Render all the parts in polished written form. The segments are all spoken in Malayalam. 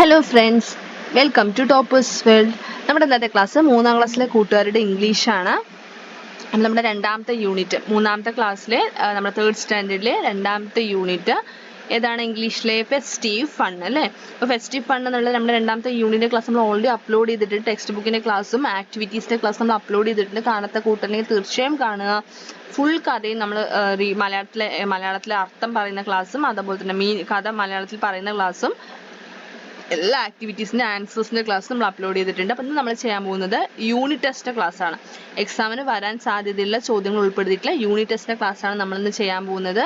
Hello friends, welcome to toppers world. നമ്മുടെ ഇന്നത്തെ ക്ലാസ് 3ാം ക്ലാസ്സിലെ കൂട്ടുകാരുടെ ഇംഗ്ലീഷാണ്. നമ്മുടെ രണ്ടാമത്തെ യൂണിറ്റ്, 3ാമത്തെ ക്ലാസ്സിലെ നമ്മുടെ 3rd സ്റ്റാൻഡേർഡിലെ രണ്ടാമത്തെ യൂണിറ്റ് ഏതാണ്? ഇംഗ്ലീഷിലെ ഫെസ്റ്റീവ് ഫൺ അല്ലേ. അപ്പോൾ ഫെസ്റ്റീവ് ഫൺ എന്നുള്ള നമ്മുടെ രണ്ടാമത്തെ യൂണിറ്റിൻ്റെ ക്ലാസ് നമ്മൾ ഓൾറെഡി അപ്ലോഡ് ചെയ്തിട്ടുണ്ട്. ടെക്സ്റ്റ് ബുക്കിൻ്റെ ക്ലാസ്സും ആക്ടിവിറ്റീസിൻ്റെ ക്ലാസ് നമ്മൾ അപ്ലോഡ് ചെയ്തിട്ടുണ്ട്. കാണാത്ത കൂട്ടുകാരെങ്കിൽ തീർച്ചയായും കാണുക. ഫുൾ കഥയും നമ്മൾ മലയാളത്തിലെ അർത്ഥം പറയുന്ന ക്ലാസ്സും അതുപോലെ തന്നെ കഥ മലയാളത്തിൽ പറയുന്ന ക്ലാസ്സും എല്ലാ ആക്ടിവിറ്റീസിൻ്റെ ആൻസേഴ്സിൻ്റെ ക്ലാസ് നമ്മൾ അപ്ലോഡ് ചെയ്തിട്ടുണ്ട്. അപ്പം ഇന്ന് നമ്മൾ ചെയ്യാൻ പോകുന്നത് യൂണിറ്റ് ടെസ്റ്റ് ക്ലാസ് ആണ്. എക്സാമിന് വരാൻ സാധ്യതയുള്ള ചോദ്യങ്ങൾ ഉൾപ്പെടുത്തിയിട്ടുള്ള യൂണിറ്റ് ടെസ്റ്റിൻ്റെ ക്ലാസ് ആണ് നമ്മളിന്ന് ചെയ്യാൻ പോകുന്നത്.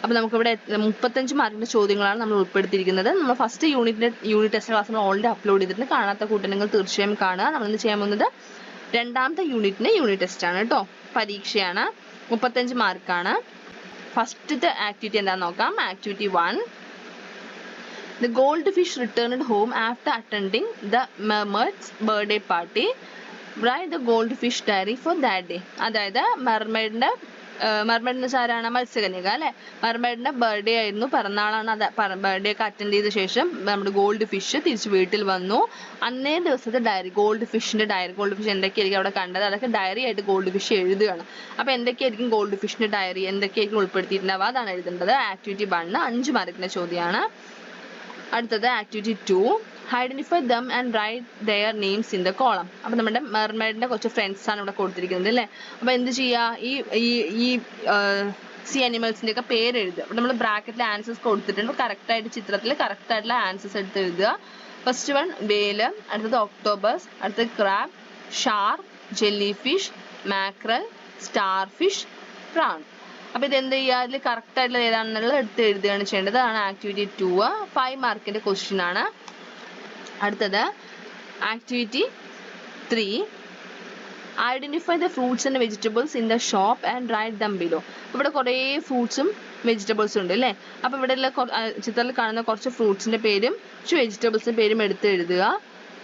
അപ്പോൾ നമുക്കിവിടെ 35 മാർക്കിൻ്റെ ചോദ്യങ്ങളാണ് നമ്മൾ ഉൾപ്പെടുത്തിയിരിക്കുന്നത്. നമ്മൾ ഫസ്റ്റ് യൂണിറ്റ് ടെസ്റ്റ് ക്ലാസ് നമ്മൾ ഓൾറെഡി അപ്ലോഡ് ചെയ്തിട്ടുണ്ട്. കാണാത്ത കൂട്ടുകാർ തീർച്ചയായും കാണുക. നമ്മളിന്ന് ചെയ്യാൻ പോകുന്നത് രണ്ടാമത്തെ യൂണിറ്റ് ടെസ്റ്റ് ആണ് കേട്ടോ. പരീക്ഷയാണ്, 35 മാർക്കാണ്. ഫസ്റ്റത്തെ ആക്ടിവിറ്റി എന്താണെന്ന് നോക്കാം. Activity 1. The goldfish returned home after attending the mermaid's birthday party. Write the goldfish diary for that day. അതായത് മെർമെയ്ഡിൻ്റെ ആരാണ്? മത്സ്യകന്യക അല്ലേ. മെർമെയ്ഡിൻ്റെ ബർത്ത്ഡേ ആയിരുന്നു, പിറന്നാളാണ്. അത് ബർത്ത്ഡേ ഒക്കെ അറ്റൻഡ് ചെയ്ത ശേഷം നമ്മുടെ ഗോൾഡ് ഫിഷ് തിരിച്ച് വീട്ടിൽ വന്നു. അന്നേ ദിവസത്തെ ഡയറി, ഗോൾഡ് ഫിഷിൻ്റെ ഡയറി, ഗോൾഡ് ഫിഷ് എന്തൊക്കെയായിരിക്കും അവിടെ കണ്ടത് അതൊക്കെ ഡയറി ആയിട്ട് ഗോൾഡ് ഫിഷ് എഴുതുകയാണ്. അപ്പോൾ എന്തൊക്കെയായിരിക്കും ഗോൾഡ് ഫിഷിൻ്റെ ഡയറി, എന്തൊക്കെയായിരിക്കും ഉൾപ്പെടുത്തിയിട്ടുണ്ടാവുക, അതാണ് എഴുതേണ്ടത്. ആക്ടിവിറ്റി 1 5 മാർക്കിൻ്റെ ചോദ്യമാണ്. അടുത്തത് activity 2. Identify them and write their names in the column. അപ്പോൾ നമ്മുടെ മെർമെയ്ഡിൻ്റെ കുറച്ച് ഫ്രണ്ട്സ് ആണ് ഇവിടെ കൊടുത്തിരിക്കുന്നത് അല്ലേ. അപ്പോൾ എന്ത് ചെയ്യുക, ഈ സീ അനിമൽസിൻ്റെ ഒക്കെ പേര് എഴുതുക. അപ്പോൾ നമ്മൾ ബ്രാക്കറ്റിൽ ആൻസേഴ്സ് കൊടുത്തിട്ടുണ്ട്. കറക്റ്റായിട്ട് ചിത്രത്തിൽ കറക്റ്റായിട്ടുള്ള ആൻസേഴ്സ് എടുത്ത് എഴുതുക. ഫസ്റ്റ് വൺ വേല്, അടുത്തത് ഒക്ടോബസ്, അടുത്തത് crab, shark, jelly fish, mackerel, star fish, prawn. അപ്പോൾ ഇതെന്ത് ചെയ്യുക, അതിൽ കറക്റ്റായിട്ടുള്ള ഏതാണെന്നുള്ളത് എടുത്ത് എഴുതുകയാണ് ചെയ്യേണ്ടത്. അതാണ് ആക്ടിവിറ്റി 2. 5 മാർക്കിൻ്റെ ക്വസ്റ്റ്യൻ ആണ്. അടുത്തത് activity 3. Identify the fruits and vegetables in the shop and write them below. ഇവിടെ കുറേ ഫ്രൂട്ട്സും വെജിറ്റബിൾസും ഉണ്ട് അല്ലേ. അപ്പോൾ ഇവിടെയുള്ള ചിത്രത്തിൽ കാണുന്ന കുറച്ച് ഫ്രൂട്ട്സിൻ്റെ പേരും കുറച്ച് വെജിറ്റബിൾസിൻ്റെ പേരും എടുത്ത് എഴുതുക.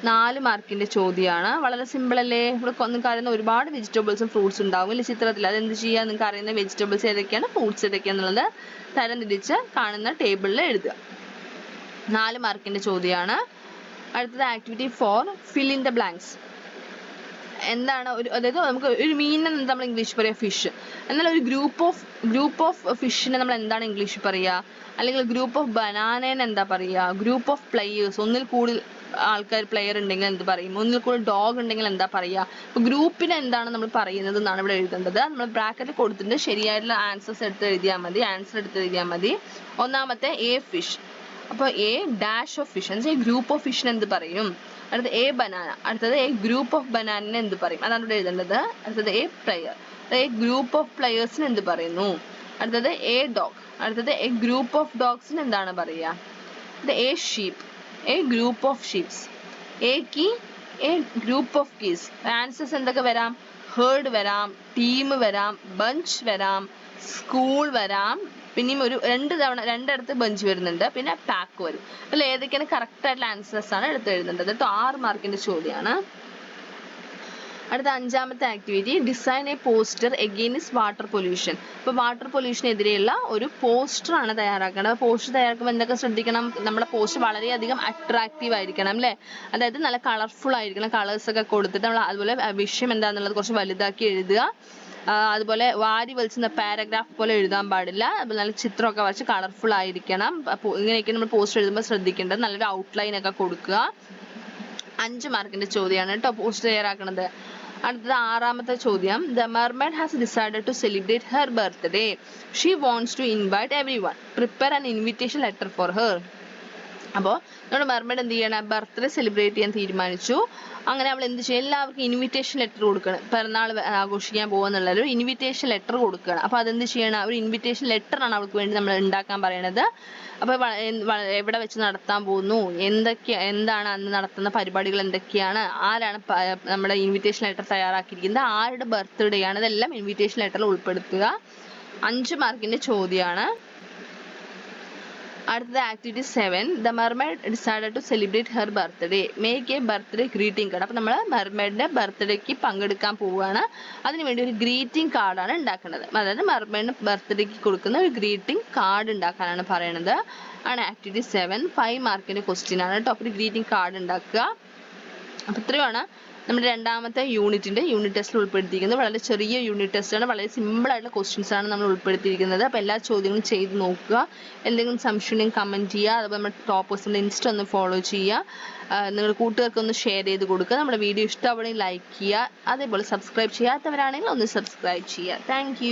4 മാർക്കിൻ്റെ ചോദ്യമാണ്. വളരെ സിമ്പിൾ അല്ലേ. ഇവിടെ നിങ്ങൾക്ക് അറിയുന്ന ഒരുപാട് വെജിറ്റബിൾസും ഫ്രൂട്ട്സും ഉണ്ടാവും അല്ലേ ചിത്രത്തിൽ. അതെന്ത് ചെയ്യുക, നിങ്ങൾക്ക് അറിയുന്ന വെജിറ്റബിൾസ് ഏതൊക്കെയാണ്, ഫ്രൂട്ട്സ് ഏതൊക്കെയാണെന്നുള്ളത് തരംതിരിച്ച് കാണുന്ന ടേബിളിൽ എഴുതുക. 4 മാർക്കിൻ്റെ ചോദ്യമാണ്. അടുത്തത് activity 4. Fill in the blanks. എന്താണ് അതായത് നമുക്ക് ഒരു മീനിനെ നമ്മൾ ഇംഗ്ലീഷ് പറയുക ഫിഷ്. എന്നാൽ ഒരു ഗ്രൂപ്പ് ഓഫ് ഫിഷിനെ നമ്മൾ എന്താണ് ഇംഗ്ലീഷിൽ പറയുക? അല്ലെങ്കിൽ ഗ്രൂപ്പ് ഓഫ് ബനാനേനെ എന്താ പറയുക? ഗ്രൂപ്പ് ഓഫ് പ്ലെയേഴ്സ്, ഒന്നിൽ കൂടുതൽ ആൾക്കാർ പ്ലെയർ ഉണ്ടെങ്കിൽ എന്ത് പറയും? ഒന്നിൽ കൂടുതൽ ഡോഗ് ഉണ്ടെങ്കിൽ എന്താ പറയുക? അപ്പോൾ ഗ്രൂപ്പിനെ എന്താണ് നമ്മൾ പറയുന്നത് എന്നാണ് ഇവിടെ എഴുതേണ്ടത്. നമ്മൾ ബ്രാക്കറ്റിൽ കൊടുത്തിട്ട് ശരിയായിട്ടുള്ള ആൻസർ എടുത്ത് എഴുതിയാൽ മതി. ഒന്നാമത്തെ എ ഫിഷ്. അപ്പോൾ എ ഡാഷ് ഓഫ് ഫിഷ് എന്ന് വെച്ചാൽ ഗ്രൂപ്പ് ഓഫ് ഫിഷിന് എന്ത് പറയും? അടുത്തത് എ ബനാന. അടുത്തത് എ ഗ്രൂപ്പ് ഓഫ് ബനാനിനെ എന്ത് പറയും? അതാണ് ഇവിടെ എഴുതേണ്ടത്. അടുത്തത് a player. A group of പ്ലെയേഴ്സിന് എന്ത് പറയുന്നു? അടുത്തത് എ ഡോഗ്. അടുത്തത് എ ഗ്രൂപ്പ് ഓഫ് ഡോഗ്സിന് എന്താണ് പറയുക? ഇത് a sheep. A group of sheeps. A key. A group of keys. Answers എന്തൊക്കെ വരാം? ഹേർഡ് വരാം, ടീം വരാം, ബഞ്ച് വരാം, സ്കൂൾ വരാം, പിന്നെയും ഒരു രണ്ടിടത്ത് ബഞ്ച് വരുന്നുണ്ട്, പിന്നെ പാക്ക് വരും. അതിൽ ഏതൊക്കെയാണ് കറക്റ്റ് ആയിട്ടുള്ള ആൻസേഴ്സ് ആണ് എടുത്ത് എഴുതേണ്ടത് കേട്ടോ. 6 മാർക്കിന്റെ ചോദ്യമാണ്. അടുത്ത 5ാമത്തെ activity. Design a poster against water pollution. അപ്പോൾ വാട്ടർ പൊല്യൂഷനെതിരെയുള്ള ഒരു പോസ്റ്റർ ആണ് തയ്യാറാക്കേണ്ടത്. പോസ്റ്റർ തയ്യാറാക്കുമ്പോൾ എന്തൊക്കെ ശ്രദ്ധിക്കണം? നമ്മുടെ പോസ്റ്റർ വളരെയധികം അട്രാക്റ്റീവ് ആയിരിക്കണം അല്ലേ. അതായത് നല്ല കളർഫുൾ ആയിരിക്കണം. കളേഴ്സ് ഒക്കെ കൊടുത്തിട്ട് നമ്മൾ അതുപോലെ വിഷയം എന്താണെന്നുള്ളത് കുറച്ച് വലുതാക്കി എഴുതുക. അതുപോലെ വാരി വലിച്ചുന്ന പാരഗ്രാഫ് പോലെ എഴുതാൻ പാടില്ല. നല്ല ചിത്രമൊക്കെ വരച്ച് കളർഫുൾ ആയിരിക്കണം. ഇങ്ങനെയൊക്കെ നമ്മൾ പോസ്റ്റർ എഴുതുമ്പോൾ ശ്രദ്ധിക്കേണ്ടത്. നല്ലൊരു ഔട്ട്ലൈൻ ഒക്കെ കൊടുക്കുക. 5 മാർക്കിന്റെ ചോദ്യമാണ് കേട്ടോ പോസ്റ്റർ തയ്യാറാക്കുന്നത്. അടുത്തത് 6ാമത്തെ ചോദ്യം. The mermaid has decided to celebrate her birthday. She wants to invite everyone. Prepare an invitation letter for her. അപ്പോൾ നമ്മുടെ മെർമെയ്ഡ് എന്ത് ചെയ്യണം? ബർത്ത്ഡേ സെലിബ്രേറ്റ് ചെയ്യാൻ തീരുമാനിച്ചു. അങ്ങനെ അവൾ എന്ത് ചെയ്യും? എല്ലാവർക്കും ഇൻവിറ്റേഷൻ ലെറ്റർ കൊടുക്കണം. പിറന്നാൾ ആഘോഷിക്കാൻ പോകുന്നുള്ളൊരു ഇൻവിറ്റേഷൻ ലെറ്റർ കൊടുക്കണം. അപ്പോൾ അതെന്ത് ചെയ്യണം? ഒരു ഇൻവിറ്റേഷൻ ലെറ്ററാണ് അവൾക്ക് വേണ്ടി നമ്മൾ ഉണ്ടാക്കാൻ പറയണത്. അപ്പോൾ എവിടെ വെച്ച് നടത്താൻ പോകുന്നു, എന്താണ് അന്ന് നടത്തുന്ന പരിപാടികൾ എന്തൊക്കെയാണ്, ആരാണ് നമ്മുടെ ഇൻവിറ്റേഷൻ ലെറ്റർ തയ്യാറാക്കിയിരിക്കുന്നത്, ആരുടെ ബർത്ത്ഡേ ആണ്, ഇതെല്ലാം ഇൻവിറ്റേഷൻ ലെറ്ററിൽ ഉൾപ്പെടുത്തുക. 5 മാർക്കിന്റെ ചോദ്യമാണ്. അടുത്തത് activity 7. The mermaid decided to celebrate her birthday. Make a birthday greeting card. അപ്പോൾ നമ്മൾ മെർമെയ്ഡിൻ്റെ ബർത്ത്ഡേക്ക് പങ്കെടുക്കാൻ പോവുകയാണ്. അതിനുവേണ്ടി ഒരു ഗ്രീറ്റിംഗ് കാർഡാണ് ഉണ്ടാക്കുന്നത്. അതായത് മെർമെയ്ഡിന് ബർത്ത്ഡേക്ക് കൊടുക്കുന്ന ഒരു ഗ്രീറ്റിംഗ് കാർഡ് ഉണ്ടാക്കാനാണ് പറയുന്നത്. ആണ് ആക്ടിവിറ്റി 7. 5 മാർക്കിൻ്റെ ക്വസ്റ്റ്യൻ ആണ് കേട്ടോ. ഒരു ഗ്രീറ്റിംഗ് കാർഡ് ഉണ്ടാക്കുക. അപ്പോൾ ഇത്രയുമാണ് നമ്മുടെ രണ്ടാമത്തെ യൂണിറ്റ് ടെസ്റ്റിൽ ഉൾപ്പെടുത്തിയിരിക്കുന്നത്. വളരെ ചെറിയ യൂണിറ്റ് ടെസ്റ്റാണ്, വളരെ സിമ്പിളായിട്ടുള്ള ക്വസ്റ്റ്യൻസ് ആണ് നമ്മൾ ഉൾപ്പെടുത്തിയിരിക്കുന്നത്. അപ്പോൾ എല്ലാ ചോദ്യങ്ങളും ചെയ്ത് നോക്കുക. എന്തെങ്കിലും സംശയം ഉണ്ടെങ്കിൽ കമൻറ്റ് ചെയ്യുക. അതുപോലെ നമ്മുടെ ടോപ്പേഴ്സിൻ്റെ ഇൻസ്റ്റ ഒന്ന് ഫോളോ ചെയ്യുക. നിങ്ങളുടെ കൂട്ടുകാർക്കൊന്ന് ഷെയർ ചെയ്ത് കൊടുക്കുക. നമ്മുടെ വീഡിയോ ഇഷ്ടമാണെങ്കിൽ ലൈക്ക് ചെയ്യുക. അതേപോലെ സബ്സ്ക്രൈബ് ചെയ്യാത്തവരാണെങ്കിൽ ഒന്ന് സബ്സ്ക്രൈബ് ചെയ്യുക. താങ്ക്